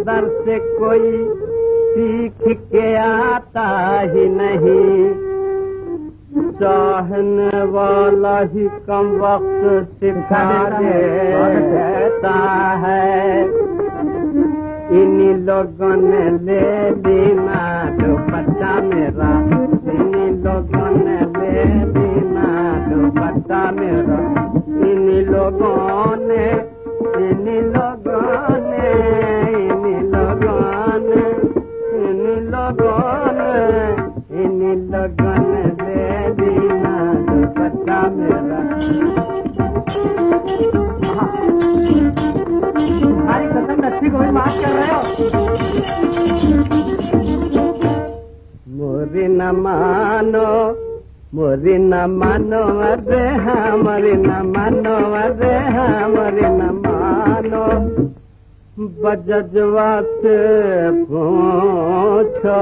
दर से कोई सीख के आता ही नहीं, चाहने वाला ही कम वक्त सिखा देता है। इन्हीं लोगों ने ले लीना दुपट्टा मेरा, इन्हीं लोगों ने ले लीना दुपट्टा मेरा, इन्हीं लोगों ने, इन्हीं लोगों ने, इन्हीं लोगों ने, इन्हीं लोगों ने, इन्हीं लोगों ने ले लीना दुपट्टा मेरा। हमारी कसम अच्छी कोई बात कर रहे हो? मोरी न मानो, मोरी न मानो अरे हमारी न मानो, अरे हमारी न मानो, बजजवा से पूछो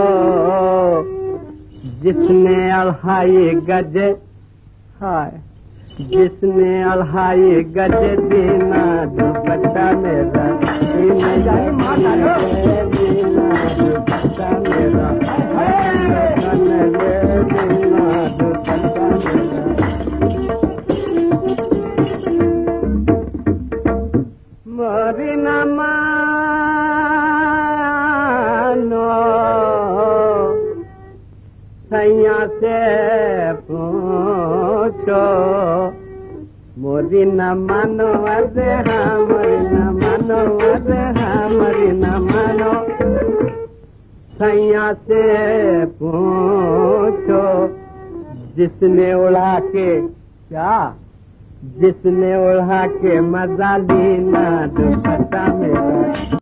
जिसने अल्हाई गजे, हाय जिसने अल्हाई गजे दीना दुपट्टा मेरा, दीना दुपट्टा मेरा, दीना दुपट्टा मेरा। मोरी न मानो सैया से पूछो, मोरी न मानो अरे हमारी न मानो, अरे हमारी न मानो, सैया से पूछो जिसने उड़ा के, क्या जिसने उड़ा के मजा लीना दुपट्टा मेरा।